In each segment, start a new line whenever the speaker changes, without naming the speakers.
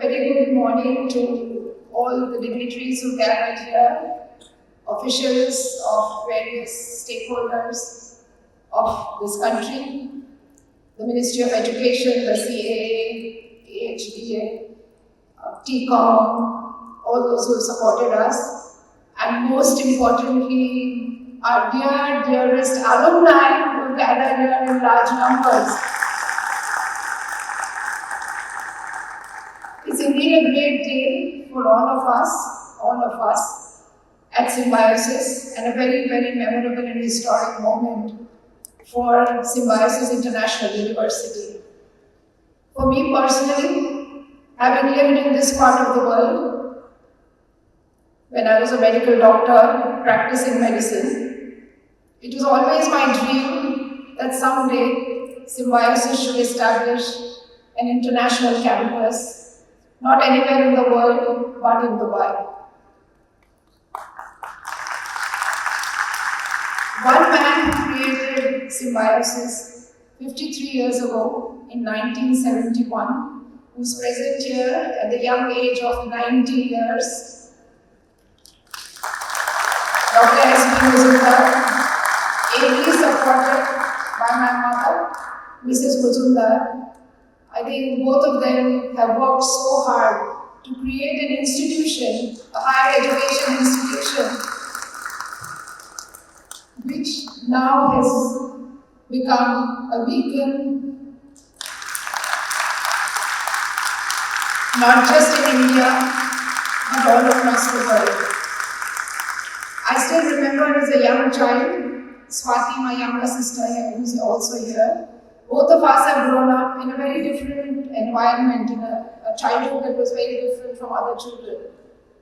very good morning to all the dignitaries who gathered here, officials of various stakeholders of this country, the Ministry of Education, the CAA, AHDA, TCOM, all those who have supported us, and most importantly, our dearest alumni who gathered here in large numbers. It's indeed a great day for all of us at Symbiosis, and a very, very memorable and historic moment for Symbiosis International University. For me personally, having lived in this part of the world, when I was a medical doctor practicing medicine, it was always my dream that someday Symbiosis should establish an international campus, not anywhere in the world, but in Dubai. One man who created Symbiosis 53 years ago, in 1971, who's present here at the young age of 90 years, Dr. Yeravdekar, ably supported by my mother, Mrs. Muzumdar. I think both of them have worked so hard to create an institution, a higher education institution, which now has become a beacon, not just in India, but all across the world. I still remember as a young child, Swati, my younger sister, who's also here, both of us have grown up in a very different environment, in a childhood that was very different from other children.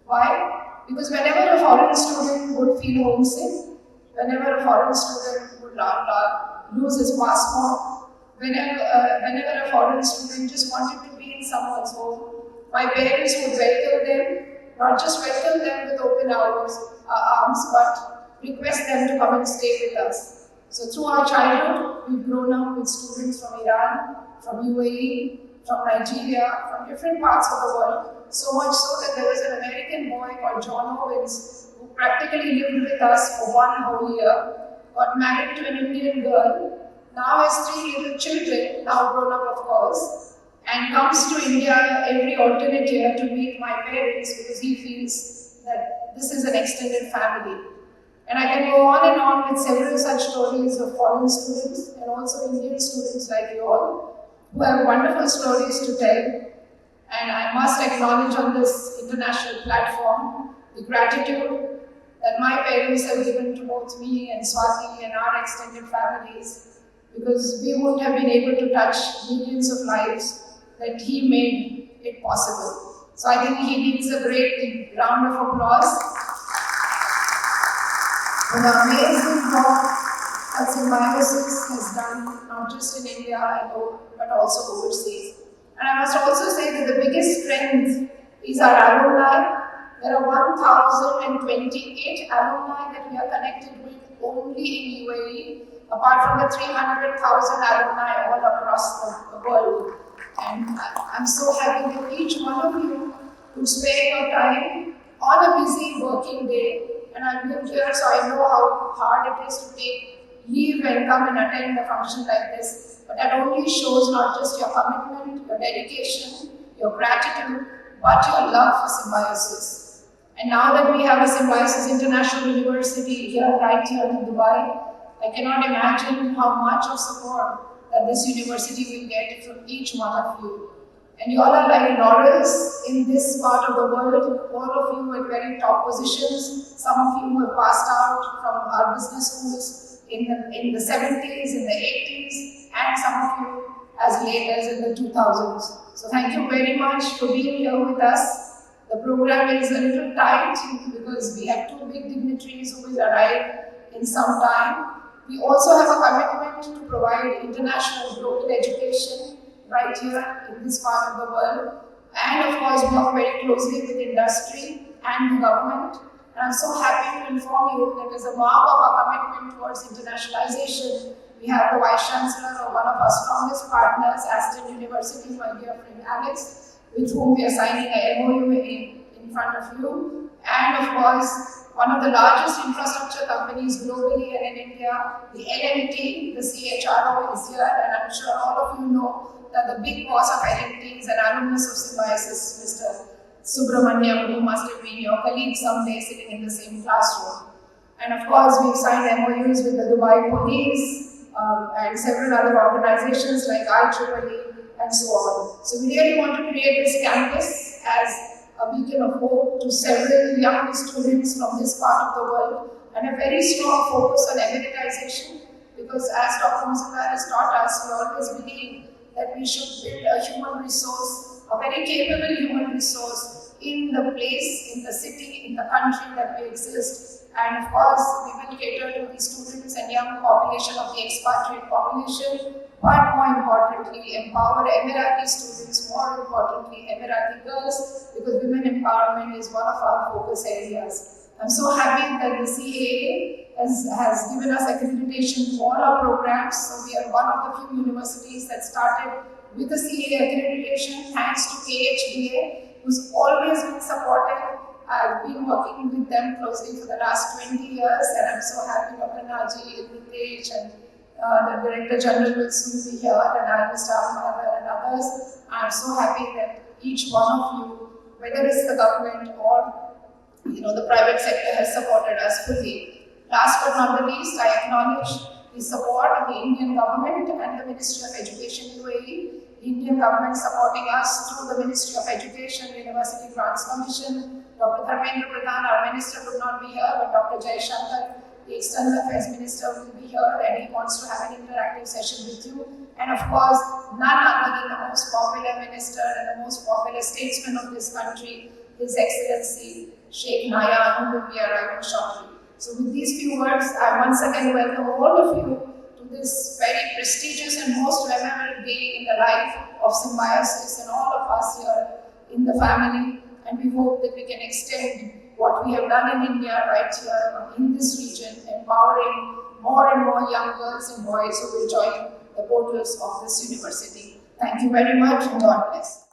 Why? Because whenever a foreign student would feel homesick, whenever a foreign student would lose his passport, whenever a foreign student just wanted to be in someone's home, my parents would welcome them, not just welcome them with open arms, but request them to come and stay with us. So through our childhood, we've grown up with students from Iran, from UAE, from Nigeria, from different parts of the world, so much so that there was an American boy called John Owens who practically lived with us for one whole year, got married to an Indian girl, now has 3 little children, now grown up of course, and comes to India every alternate year to meet my parents because he feels that this is an extended family. And I can go on and on with several such stories of foreign students and also Indian students like you all, who have wonderful stories to tell. And I must acknowledge on this international platform the gratitude that my parents have given to both me and Swati and our extended families, because we wouldn't have been able to touch millions of lives that he made it possible. So I think he needs a great round of applause. An amazing work that Symbiosis has done, not just in India but also overseas. And I must also say that the biggest strength is our alumni. There are 1,028 alumni that we are connected with only in UAE, apart from the 300,000 alumni all across the world. And I'm so happy that each one of you would spare your time on a busy working day. And I've lived here, so I know how hard it is to take leave and come and attend a function like this. But that only shows not just your commitment, your dedication, your gratitude, but your love for Symbiosis. And now that we have a Symbiosis International University here, right here in Dubai, I cannot imagine how much of support that this university will get from each one of you. And you all are like laurels in this part of the world, all of you at very top positions. Some of you have passed out from our business schools in the 70s, in the 80s, and some of you as late as in the 2000s. So thank you very much for being here with us. The program is a little tight because we have 2 big dignitaries who will arrive in some time. We also have a commitment to provide international global education right here in this part of the world, and of course work very closely with industry and the government. And I'm so happy to inform you that as a mark of our commitment towards internationalization, we have the Vice Chancellor of one of our strongest partners, Aston University, my dear friend Alex, with whom we are signing a MOU in front of you. And of course, one of the largest infrastructure companies globally and in India, the LNT, the CHRO is here, and I'm sure all of you know that the big boss of LNT is an alumnus of Symbiosis, Mr. Subramaniam, who must have been your colleague someday sitting in the same classroom. And of course, we've signed MOUs with the Dubai Police and several other organizations like IEEE and so on. So we really want to create this campus as a beacon of hope to several young students from this part of the world, and a very strong focus on emeritization, because as Dr. Mabarak has taught us, we always believe that we should build a human resource, a very capable human resource in the place, in the city, in the country that we exist. And of course, we will cater to the students and young population of the expatriate population, but more importantly, empower Emirati students, more importantly, Emirati girls, because women empowerment is one of our focus areas. I'm so happy that the CAA has given us accreditation to all our programs. So we are one of the few universities that started with the CAA accreditation, thanks to KHDA, who's always been supportive. I've been working with them closely for the last 20 years, and I'm so happy Dr. Naji, Ritesh, and the Director General will soon be here, and Mr. Ahmad and others. I'm so happy that each one of you, whether it's the government or the private sector, has supported us fully. Last but not the least, I acknowledge the support of the Indian government and the Ministry of Education UAE. The Indian government supporting us through the Ministry of Education, University Grants Commission. Dr. Dharmendra Pradhan, our minister, could not be here, but Dr. Jaishankar, the External Affairs Minister, will be here, and he wants to have an interactive session with you. And of course, none other than the most popular minister and the most popular statesman of this country, His Excellency, Sheikh Nahyan, who will be arriving shortly. So with these few words, I once again welcome all of you to this very prestigious and most memorable day in the life of Symbiosis and all of us here in the family. And we hope that we can extend what we have done in India right here in this region, empowering more and more young girls and boys who will join the portals of this university. Thank you very much, and God bless.